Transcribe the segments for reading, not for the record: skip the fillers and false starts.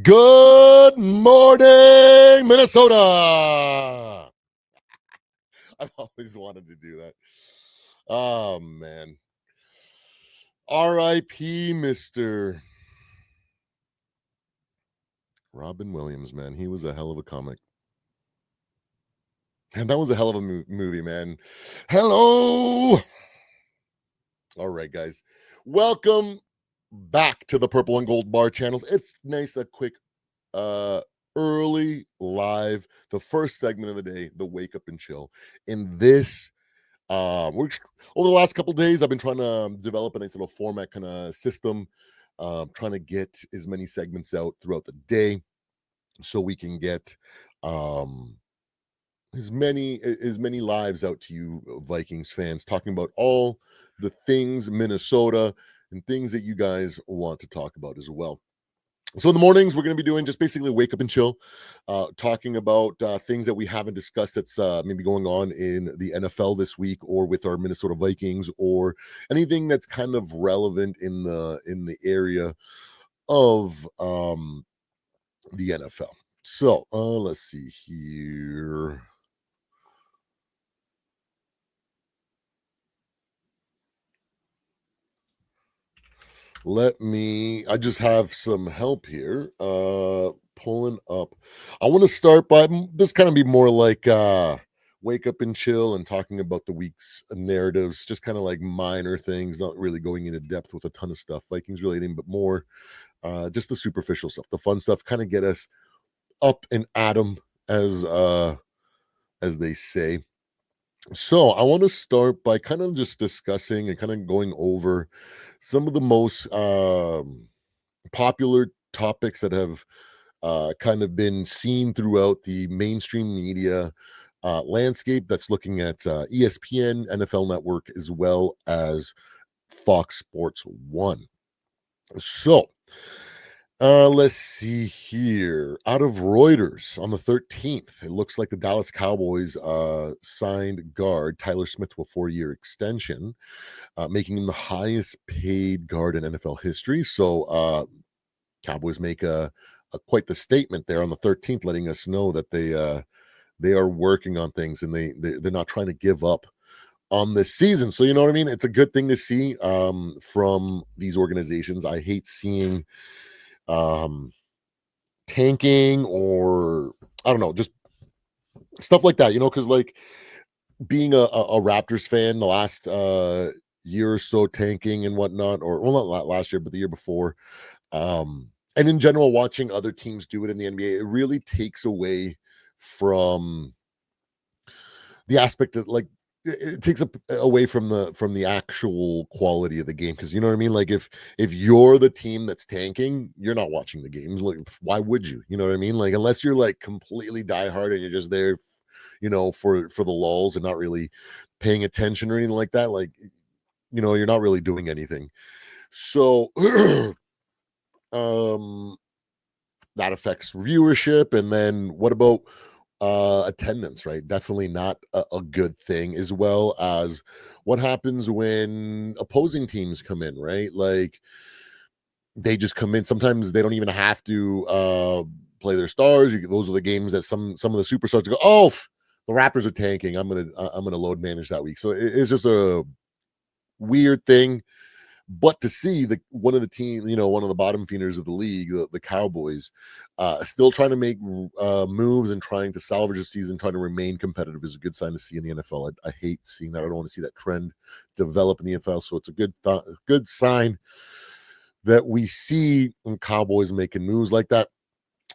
Good morning, Minnesota. I've always wanted to do that. Oh, man. R.I.P. Mr. Robin Williams, man. He was a hell of a comic. And that was a hell of a movie, man. Hello. All right, guys. Welcome back to the Purple and Gold Bar channels. It's nice, a quick early live, the first segment of the day, the wake up and chill. In this over the last couple days, I've been trying to develop a nice little format kind of system, trying to get as many segments out throughout the day so we can get as many lives out to you Vikings fans, talking about all the things Minnesota and things that you guys want to talk about as well. So in the mornings, we're going to be doing just basically wake up and chill, talking about things that we haven't discussed that's maybe going on in the NFL this week, or with our Minnesota Vikings, or anything that's kind of relevant in the area of the NFL. So let's see here. I just have some help here. Pulling up. I want to start by this kind of be more like wake up and chill and talking about the week's narratives, just kind of like minor things, not really going into depth with a ton of stuff. Vikings relating, but more just the superficial stuff, the fun stuff, kind of get us up and at 'em, as they say. So I want to start by kind of just discussing and kind of going over some of the most popular topics that have kind of been seen throughout the mainstream media landscape, that's looking at ESPN, NFL Network, as well as Fox Sports 1. So let's see here. Out of Reuters on the 13th, it looks like the Dallas Cowboys signed guard Tyler Smith to a 4-year extension, making him the highest paid guard in NFL history. So Cowboys make quite the statement there on the 13th, letting us know that they are working on things, and they're not trying to give up on this season. So you know what I mean? It's a good thing to see from these organizations. I hate seeing tanking, or I don't know, just stuff like that, because like being a Raptors fan, the last year or so, tanking and whatnot, or well, not last year, but the year before, and in general, watching other teams do it in the NBA, it really takes away from the aspect of, like, it takes away from the actual quality of the game, because you know what I mean. Like if you're the team that's tanking, you're not watching the games. Like, why would you? You know what I mean? Like, unless you're like completely diehard and you're just there, for the lulls and not really paying attention or anything like that. Like, you're not really doing anything. So that affects viewership. And then what about attendance, right? Definitely not a good thing, as well as what happens when opposing teams come in, right? Like, they just come in. Sometimes they don't even have to play their stars. Those are the games that some of the superstars go, oh, the Raptors are tanking, I'm gonna load manage that week. So it's just a weird thing. But to see one of the bottom feeders of the league, the Cowboys, still trying to make moves and trying to salvage the season, trying to remain competitive, is a good sign to see in the NFL. I hate seeing that. I don't want to see that trend develop in the NFL. So it's a good sign that we see Cowboys making moves like that.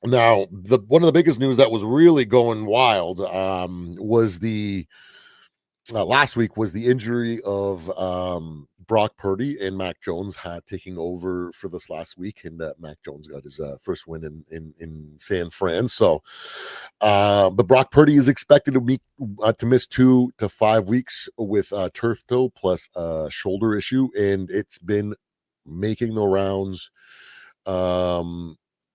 Now, one of the biggest news that was really going wild was the last week was the injury of Brock Purdy and Mac Jones taking over for this last week, and Mac Jones got his first win in San Fran. So, but Brock Purdy is expected to miss 2 to 5 weeks with turf toe plus shoulder issue, and it's been making the rounds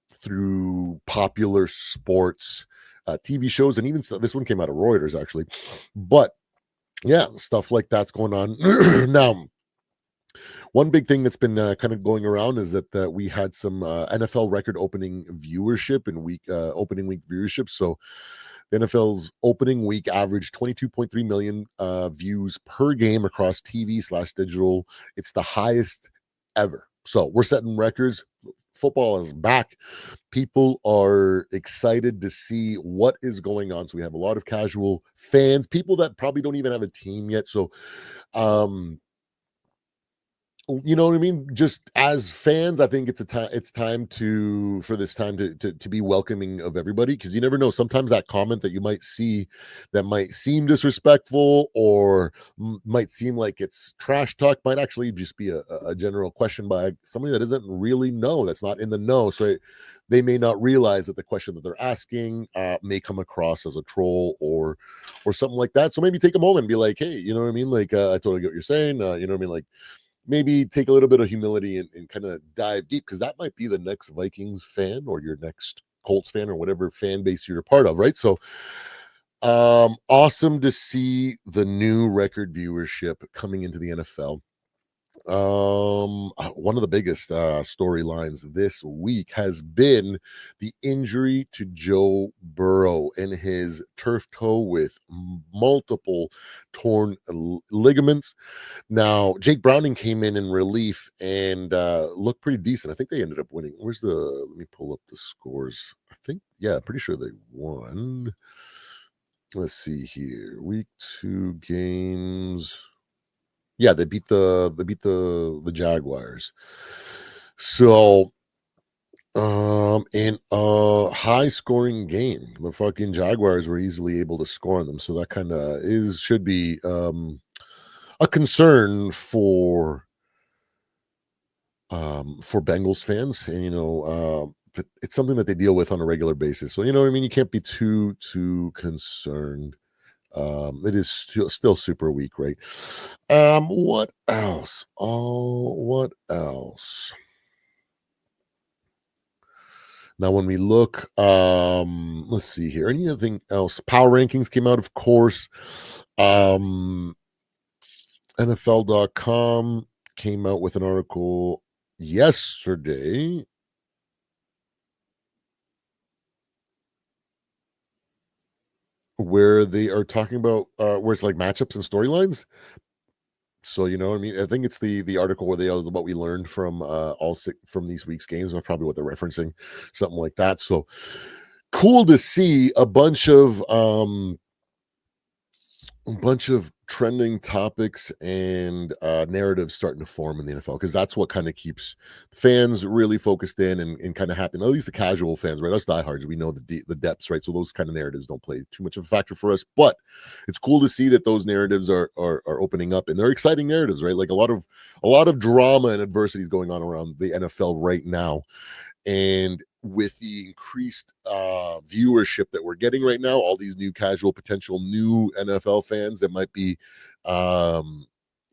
through popular sports TV shows, and even this one came out of Reuters, actually. But yeah, stuff like that's going on. Now, One big thing that's been kind of going around is that we had some NFL record opening viewership and opening week viewership. So the NFL's opening week averaged 22.3 million views per game across TV slash digital. It's the highest ever. So we're setting records. Football is back. People are excited to see what is going on. So we have a lot of casual fans, people that probably don't even have a team yet. So um you know what I mean? Just as fans, I think it's time to for this time to be welcoming of everybody, because you never know. Sometimes that comment that you might see that might seem disrespectful or might seem like it's trash talk might actually just be a general question by somebody that doesn't really know, that's not in the know. So they may not realize that the question that they're asking may come across as a troll or something like that. So maybe take a moment and be like, hey, you know what I mean? Like, I totally get what you're saying. You know what I mean? Like, maybe take a little bit of humility and kind of dive deep, because that might be the next Vikings fan or your next Colts fan or whatever fan base you're a part of, right? So awesome to see the new record viewership coming into the NFL. One of the biggest storylines this week has been the injury to Joe Burrow in his turf toe with multiple torn ligaments. Now, Jake Browning came in relief and looked pretty decent. I think they ended up winning. Let me pull up the scores. I think, yeah, pretty sure they won. Let's see here. Week 2 games. Yeah, they beat the Jaguars. So, in a high scoring game, the fucking Jaguars were easily able to score on them. So that kind of is should be a concern for Bengals fans, and but it's something that they deal with on a regular basis. So you know what I mean. You can't be too concerned. It is still super weak, right? What else? Oh, what else? Now, when we look, let's see here. Anything else? Power rankings came out, of course. Um, NFL.com came out with an article yesterday where they are talking about where it's like matchups and storylines. So you know what I mean? I think it's the article where they what we learned from all six from these week's games, or probably what they're referencing, something like that. So cool to see a bunch of trending topics and narratives starting to form in the NFL, because that's what kind of keeps fans really focused in and kind of happy. At least the casual fans, right? Us diehards, we know the depths, right? So those kind of narratives don't play too much of a factor for us. But it's cool to see that those narratives are opening up, and they're exciting narratives, right? Like a lot of drama and adversity is going on around the NFL right now, and with the increased viewership that we're getting right now, all these new casual potential new NFL fans that might be um,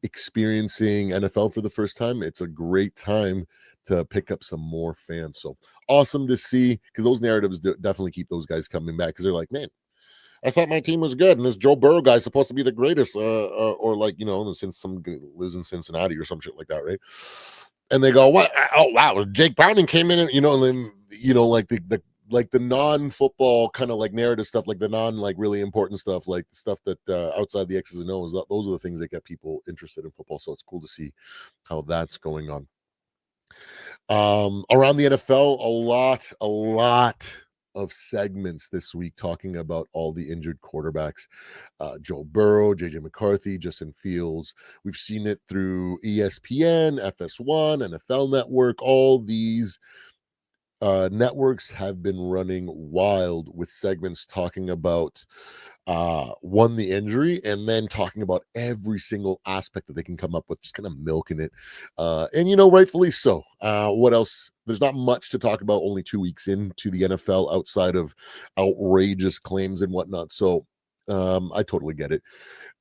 experiencing NFL for the first time, it's a great time to pick up some more fans. So awesome to see, because those narratives definitely keep those guys coming back, because they're like, man, I thought my team was good, and this Joe Burrow guy's supposed to be the greatest, or like since some lives in Cincinnati or some shit like that, right? And they go, "What? Oh wow, Jake Browning came in, and and then like the non-football kind of like narrative stuff, like the like really important stuff, like the stuff that outside the X's and O's. Those are the things that get people interested in football. So it's cool to see how that's going on. Around the NFL, a lot of segments this week talking about all the injured quarterbacks, Joe Burrow, JJ McCarthy, Justin Fields. We've seen it through ESPN, FS1, NFL Network. All these networks have been running wild with segments talking about one, the injury, and then talking about every single aspect that they can come up with, just kind of milking it, and rightfully so. What else? There's not much to talk about, only 2 weeks into the NFL, outside of outrageous claims and whatnot. So I totally get it.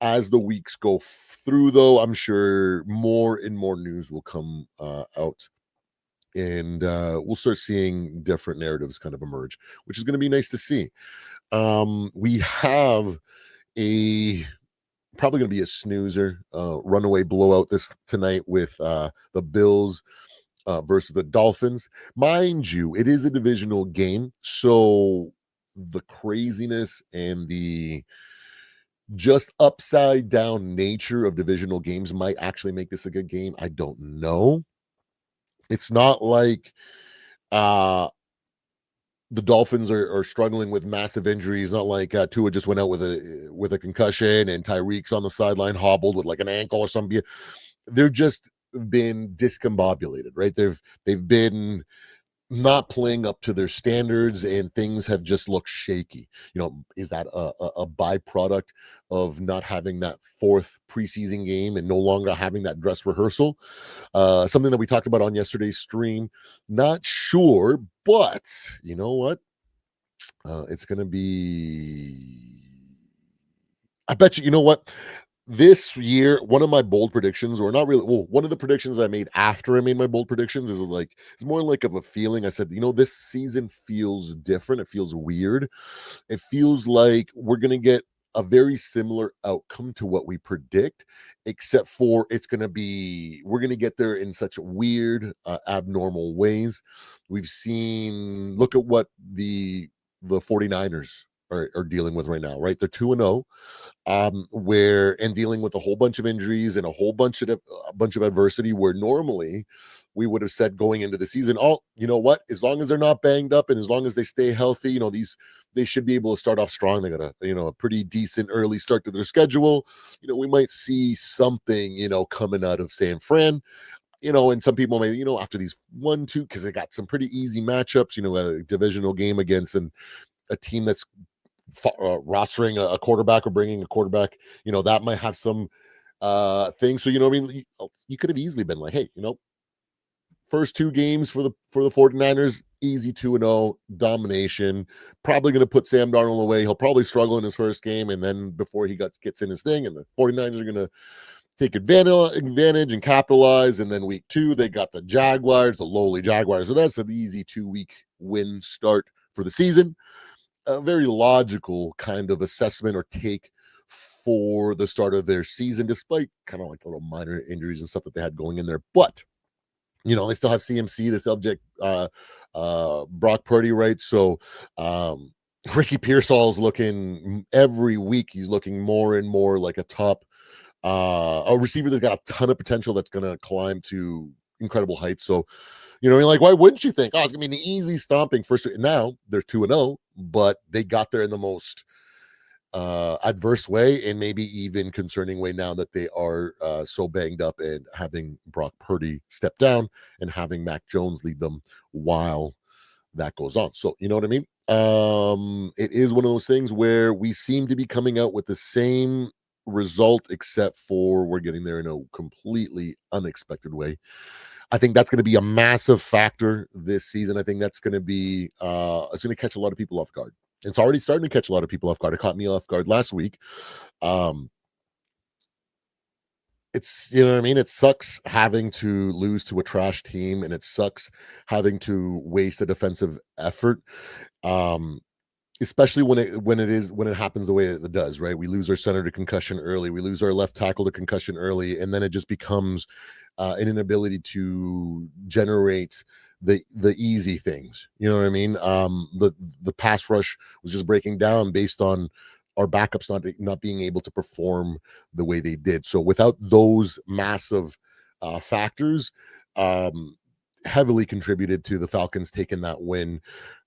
As the weeks go through, though, I'm sure more and more news will come out, and we'll start seeing different narratives kind of emerge, which is going to be nice to see. We have a Probably going to be a snoozer, runaway blowout this tonight with the Bills versus the Dolphins. Mind you, it is a divisional game, so the craziness and the just upside down nature of divisional games might actually make this a good game. I don't know. It's not like uh the Dolphins are struggling with massive injuries. Not like Tua just went out with a concussion and Tyreek's on the sideline hobbled with like an ankle or something. They're just been discombobulated, right? They've been not playing up to their standards and things have just looked shaky. Is that a byproduct of not having that fourth preseason game and no longer having that dress rehearsal? Something that we talked about on yesterday's stream. Not sure, but you know what? It's going to be. I bet you. You know what? This year, one of my bold predictions, or not really, well, one of the predictions I made after I made my bold predictions is like, it's more like of a feeling. I said, this season feels different. It feels weird. It feels like we're going to get a very similar outcome to what we predict, except for we're going to get there in such weird, abnormal ways. Look at what the 49ers are dealing with right now, right? They're 2-0, where and dealing with a whole bunch of injuries and a bunch of adversity, where normally we would have said going into the season, oh, you know what, as long as they're not banged up and as long as they stay healthy, they should be able to start off strong. They got a pretty decent early start to their schedule. We might see something coming out of San Fran. And some people may, after these 1-2, because they got some pretty easy matchups, a divisional game against a team that's rostering a quarterback or bringing a quarterback, that might have some things. So, what I mean? You could have easily been like, hey, first two games for the 49ers, easy 2-0 domination. Probably going to put Sam Darnold away. He'll probably struggle in his first game, and then before he gets in his thing, and the 49ers are going to take advantage and capitalize. And then week 2, they got the Jaguars, the lowly Jaguars. So that's an easy 2-week win start for the season. A very logical kind of assessment or take for the start of their season, despite kind of like little minor injuries and stuff that they had going in there. But they still have CMC, the subject, Brock Purdy, right? So Ricky Pearsall is looking every week. He's looking more and more like a receiver that's got a ton of potential that's going to climb to incredible heights. So, like, why wouldn't you think, oh, it's going to be an easy stomping first? Now they're 2-0, but they got there in the most adverse way and maybe even concerning way now that they are so banged up and having Brock Purdy step down and having Mac Jones lead them while that goes on. So, you know what I mean? It is one of those things where we seem to be coming out with the same result, except for we're getting there in a completely unexpected way. I think that's going to be a massive factor this season. I think that's going to be it's going to catch a lot of people off guard. It's already starting to catch a lot of people off guard. It caught me off guard last week. It's what I mean. It sucks having to lose to a trash team, and it sucks having to waste a defensive effort. Um, Especially when it happens the way that it does, right? We lose our center to concussion early, we lose our left tackle to concussion early, and then it just becomes an inability to generate the easy things. You know what I mean? The pass rush was just breaking down based on our backups not being able to perform the way they did. So without those massive factors, um, heavily contributed to the Falcons taking that win.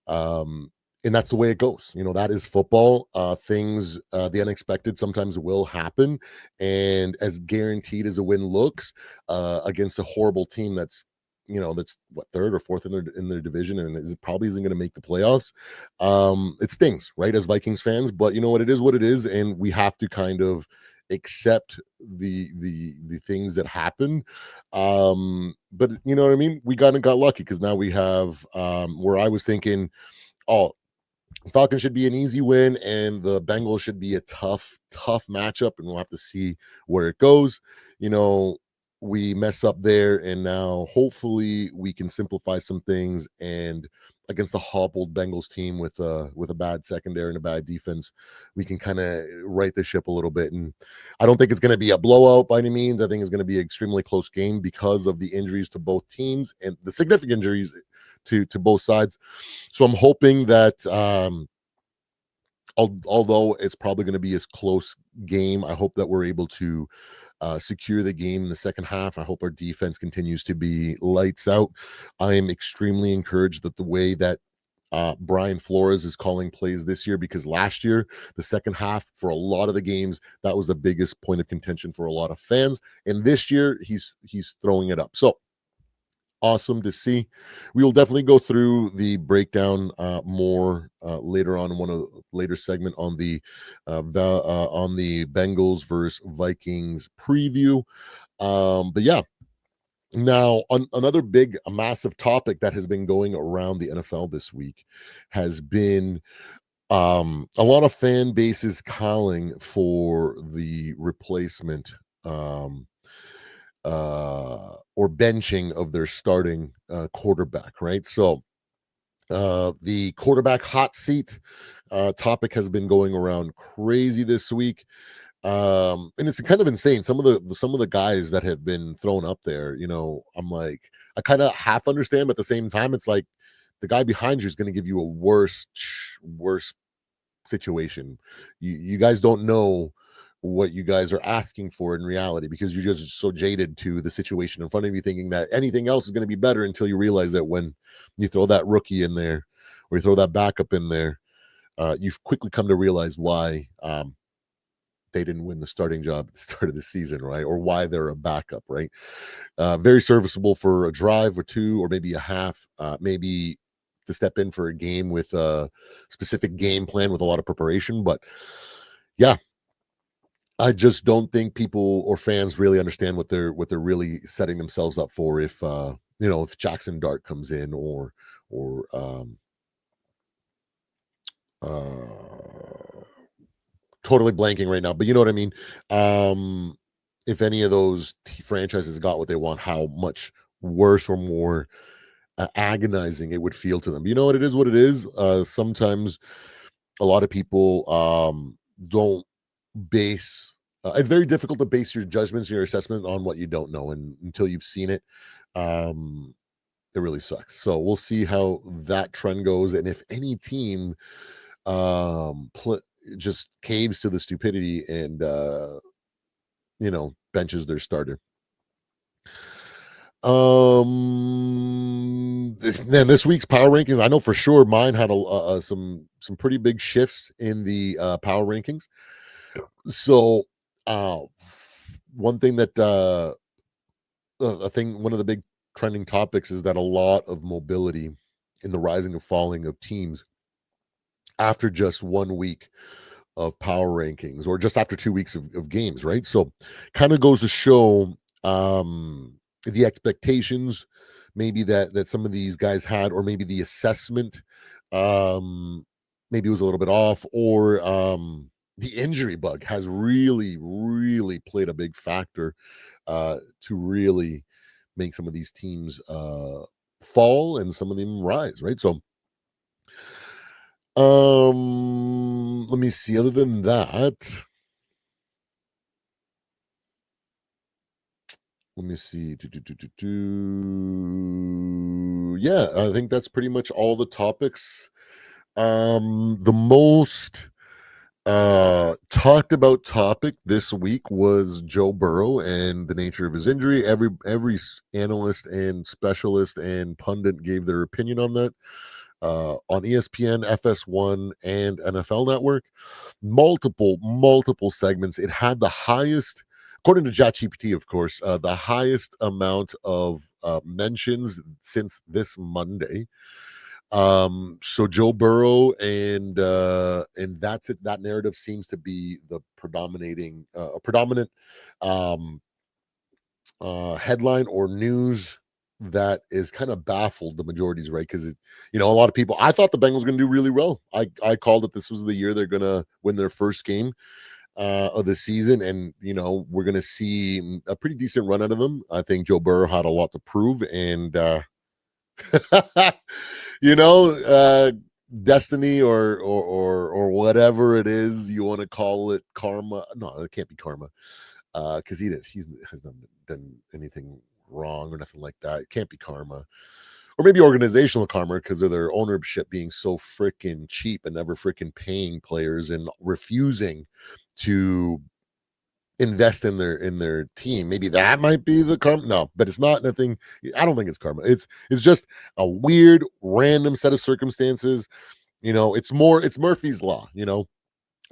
And that's the way it goes. That is football. The unexpected sometimes will happen. And as guaranteed as a win looks against a horrible team that's what, third or fourth in their division, and it probably isn't going to make the playoffs. It stings, right, as Vikings fans, but it is what it is, and we have to kind of accept the things that happen. But you know what I mean? We got lucky, because now we have where I was thinking, oh, Falcons should be an easy win, and the Bengals should be a tough matchup, and we'll have to see where it goes. We mess up there, and now hopefully we can simplify some things and against the hobbled Bengals team with a bad secondary and a bad defense, we can kind of right the ship a little bit. And I don't think it's going to be a blowout by any means. I think it's going to be an extremely close game because of the injuries to both teams and the significant injuries to both sides. So I'm hoping that although it's probably going to be a close game, I hope that we're able to secure the game in the second half. I hope our defense continues to be lights out. I am extremely encouraged that the way that Brian Flores is calling plays this year, because last year, the second half for a lot of the games, that was the biggest point of contention for a lot of fans. And this year, he's throwing it up. So awesome to see. We will definitely go through the breakdown more later on in one of the later segment on on the Bengals versus Vikings preview. But yeah, now another big, a massive topic that has been going around the NFL this week has been a lot of fan bases calling for the replacement. Or benching of their starting quarterback, right? So the quarterback hot seat topic has been going around crazy this week. And it's kind of insane. Some of the guys that have been thrown up there, I'm like, I kind of half understand, but at the same time, it's like the guy behind you is going to give you a worse situation. You guys don't know what you guys are asking for in reality, because you're just so jaded to the situation in front of you, thinking that anything else is going to be better, until you realize that when you throw that rookie in there or you throw that backup in there, you've quickly come to realize why they didn't win the starting job at the start of the season, right? Or why they're a backup, right? Very serviceable for a drive or two, or maybe a half, maybe to step in for a game with a specific game plan with a lot of preparation. But yeah, I just don't think people or fans really understand what they're really setting themselves up for if if Jackson Dart comes in, or uh totally blanking right now, but you know what I mean. If any of those franchises got what they want, how much worse or more agonizing it would feel to them. You know what, it is what it is. Sometimes a lot of people don't base it's very difficult to base your judgments, your assessment on what you don't know, and until you've seen it, um it really sucks. So we'll see how that trend goes, and if any team just caves to the stupidity and benches their starter. Then this week's power rankings, I know for sure mine had some pretty big shifts in the power rankings. So one thing that one of the big trending topics is that a lot of mobility in the rising and falling of teams after just 1 week of power rankings, or just after 2 weeks of games, right? So kind of goes to show the expectations maybe that some of these guys had, or maybe the assessment maybe was a little bit off, or the injury bug has really, really played a big factor to really make some of these teams fall and some of them rise, right? So let me see. Other than that, let me see. Yeah, I think that's pretty much all the topics. The most talked about topic this week was Joe Burrow and the nature of his injury. Every analyst and specialist and pundit gave their opinion on that. On ESPN, FS1, and NFL Network, multiple segments. It had the highest, according to ChatGPT, of course, the highest amount of mentions since this Monday. So Joe Burrow, and that's it. That narrative seems to be the predominant headline or news that is kind of baffled the majorities, right? Because a lot of people, I thought the Bengals going to do really well. I called it, this was the year they're going to win their first game of the season, and we're going to see a pretty decent run out of them. I think Joe Burrow had a lot to prove, and you know, destiny or whatever it is you want to call it, karma. No, it can't be karma. Because he has not done anything wrong or nothing like that. It can't be karma. Or maybe organizational karma because of their ownership being so freaking cheap and never freaking paying players and refusing to invest in their team. Maybe that might be the karma. No, but it's not nothing. I don't think it's karma. It's just a weird random set of circumstances. It's Murphy's law.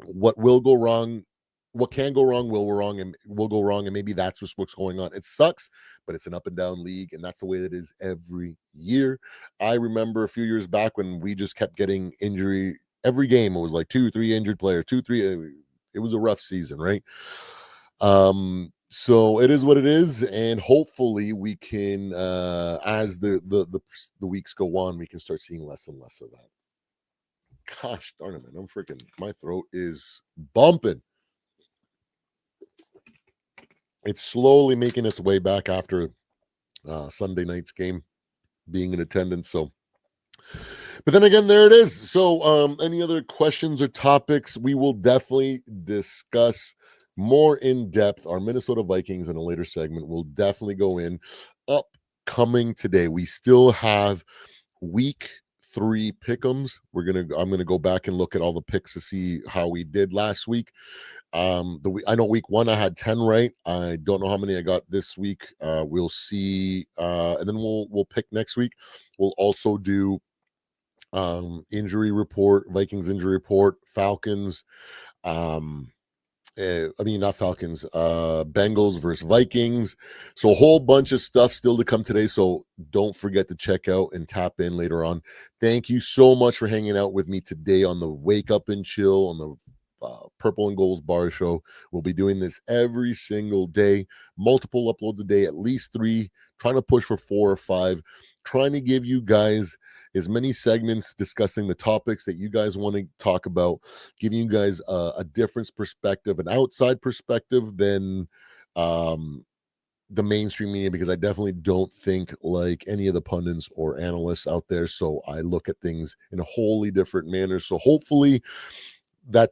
What will go wrong, what can go wrong will go wrong, and maybe that's just what's going on. It sucks, but it's an up and down league, and that's the way it is every year. I remember a few years back when we just kept getting injury every game. It was like 2 3 injured player, 2 3. It was a rough season, right? So it is what it is, and hopefully we can, as the weeks go on, we can start seeing less and less of that. Gosh darn it, man. My throat is bumping. It's slowly making its way back after Sunday night's game, being in attendance. So, but then again, there it is. So, any other questions or topics? We will definitely discuss more in depth our Minnesota Vikings in a later segment. We'll definitely go in upcoming today. We still have week 3 pick'ems. I'm gonna go back and look at all the picks to see how we did last week. I know week 1 I had 10 right. I don't know how many I got this week. We'll see, and then we'll pick next week. We'll also do injury report, Vikings injury report, Falcons. I mean, not Falcons, Bengals versus Vikings. So a whole bunch of stuff still to come today. So don't forget to check out and tap in later on. Thank you so much for hanging out with me today on the Wake Up and Chill on the Purple and Goals Bar Show. We'll be doing this every single day, multiple uploads a day, at least 3, trying to push for 4 or 5, trying to give you guys as many segments discussing the topics that you guys want to talk about, giving you guys a different perspective, an outside perspective than the mainstream media, because I definitely don't think like any of the pundits or analysts out there. So I look at things in a wholly different manner. So hopefully that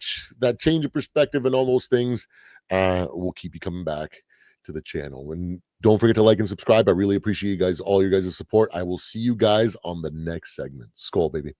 change of perspective and all those things will keep you coming back to the channel. And don't forget to like and subscribe. I really appreciate you guys, all your guys' support. I will see you guys on the next segment. Skol, baby.